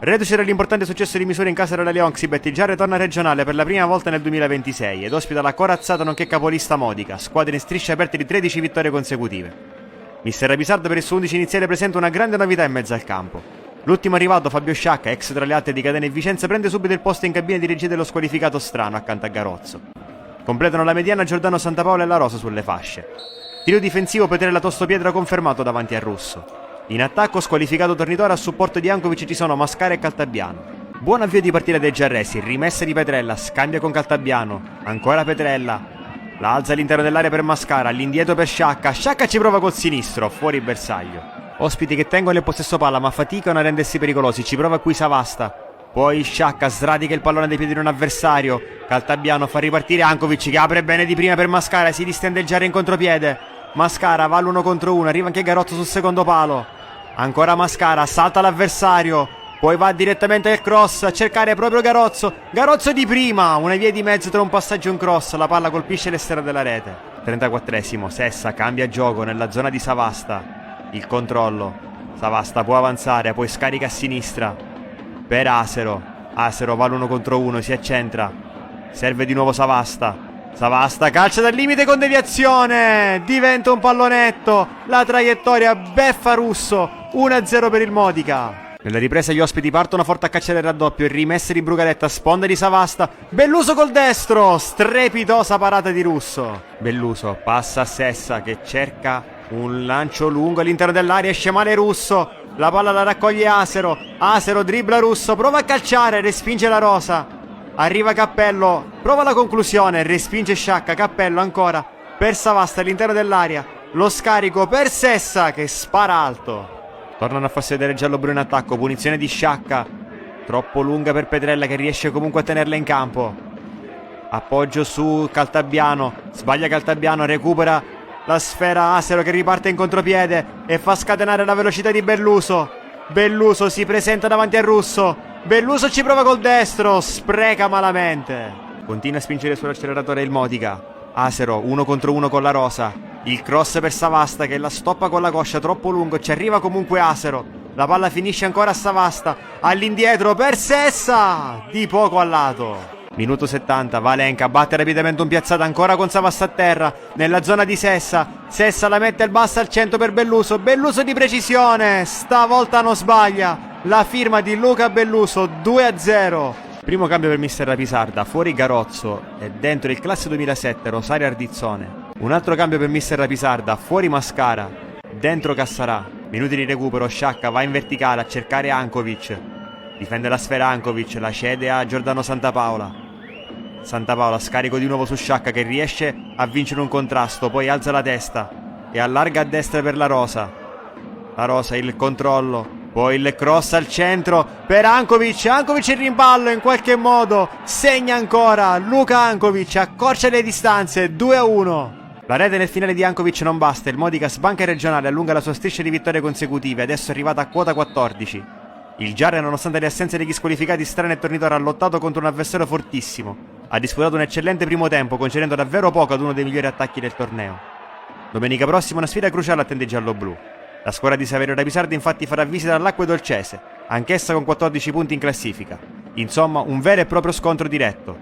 Reduce dall'importante successo di misura in casa della Leonxibet, il Giarre torna regionale per la prima volta nel 2026 ed ospita la corazzata nonché capolista Modica, squadra in strisce aperte di 13 vittorie consecutive. Mister Rapisarda per il suo 11 iniziale presenta una grande novità in mezzo al campo. L'ultimo arrivato, Fabio Sciacca, ex tra le altre di Catania e Vicenza, prende subito il posto in cabina di regia dello squalificato Strano accanto a Garozzo. Completano la mediana Giordano Santapaola e La Rosa sulle fasce. Tiro difensivo Petrella Tostopietra confermato davanti a Russo. In attacco squalificato Tornitore a supporto di Jankovic ci sono Mascara e Caltabiano. Buon avvio di partita dei giarresi, rimessa di Petrella, scambia con Caltabiano, ancora Petrella, la alza all'interno dell'area per Mascara, all'indietro per Sciacca, Sciacca ci prova col sinistro, fuori il bersaglio. Ospiti che tengono il possesso palla ma faticano a rendersi pericolosi, ci prova qui Savasta, poi Sciacca sradica il pallone dai piedi di un avversario, Caltabiano fa ripartire Jankovic che apre bene di prima per Mascara, si distende il Giarre in contropiede, Mascara va all'1 contro 1, arriva anche Garozzo sul secondo palo. Ancora Mascara, salta l'avversario, poi va direttamente al cross a cercare proprio Garozzo. Garozzo di prima, una via di mezzo tra un passaggio e un cross, la palla colpisce l'esterno della rete. 34esimo, Sessa cambia gioco nella zona di Savasta. Il controllo, Savasta può avanzare, poi scarica a sinistra per Asero. Asero va all'1 contro 1, si accentra, serve di nuovo Savasta. Savasta calcia dal limite con deviazione, diventa un pallonetto, la traiettoria beffa Russo, 1-0 per il Modica. Nella ripresa gli ospiti partono forte a cacciare il raddoppio, rimessa di Brugaletta, sponda di Savasta, Belluso col destro, strepitosa parata di Russo. Belluso passa a Sessa che cerca un lancio lungo all'interno dell'area, esce male Russo, la palla la raccoglie Asero, Asero dribbla Russo, prova a calciare, respinge la Rosa. Arriva Cappello, prova la conclusione, respinge Sciacca, Cappello ancora per Savasta all'interno dell'area, lo scarico per Sessa che spara alto. Tornano a farsi vedere giallo-blu in attacco, punizione di Sciacca, troppo lunga per Petrella che riesce comunque a tenerla in campo. Appoggio su Caltabiano, sbaglia Caltabiano, recupera la sfera Asero che riparte in contropiede e fa scatenare la velocità di Belluso. Belluso si presenta davanti a Russo, Belluso ci prova col destro, spreca malamente. Continua a spingere sull'acceleratore il Modica. Asero 1 contro 1 con la Rosa. Il cross per Savasta che la stoppa con la coscia troppo lungo, ci arriva comunque Asero. La palla finisce ancora a Savasta, all'indietro per Sessa, di poco al lato. Minuto 70, Valenca batte rapidamente un piazzata ancora con Savasta a terra, nella zona di Sessa. Sessa la mette al basso al centro per Belluso, Belluso di precisione, stavolta non sbaglia. La firma di Luca Belluso, 2-0. Primo cambio per mister Rapisarda, fuori Garozzo e dentro il classe 2007 Rosario Ardizzone. Un altro cambio per mister Rapisarda, fuori Mascara, dentro Cassarà. Minuti di recupero, Sciacca va in verticale a cercare Jankovic. Difende la sfera Jankovic, la cede a Giordano Santapaola. Santapaola scarico di nuovo su Sciacca che riesce a vincere un contrasto, poi alza la testa e allarga a destra per la Rosa. La Rosa il controllo, poi il cross al centro per Jankovic, Jankovic il rimballo in qualche modo, segna ancora Luka Jankovic, accorcia le distanze, 2-1. La rete nel finale di Jankovic non basta, il Modica sbanca il regionale, allunga la sua striscia di vittorie consecutive, adesso è arrivata a quota 14. Il Giarre, nonostante le assenze degli squalificati Strano e Tornitore, ha lottato contro un avversario fortissimo. Ha disputato un eccellente primo tempo, concedendo davvero poco ad uno dei migliori attacchi del torneo. Domenica prossima una sfida cruciale attende i giallo-blu. La squadra di Saverio Rapisarda infatti farà visita all'Acque Dolcese, anch'essa con 14 punti in classifica. Insomma, un vero e proprio scontro diretto.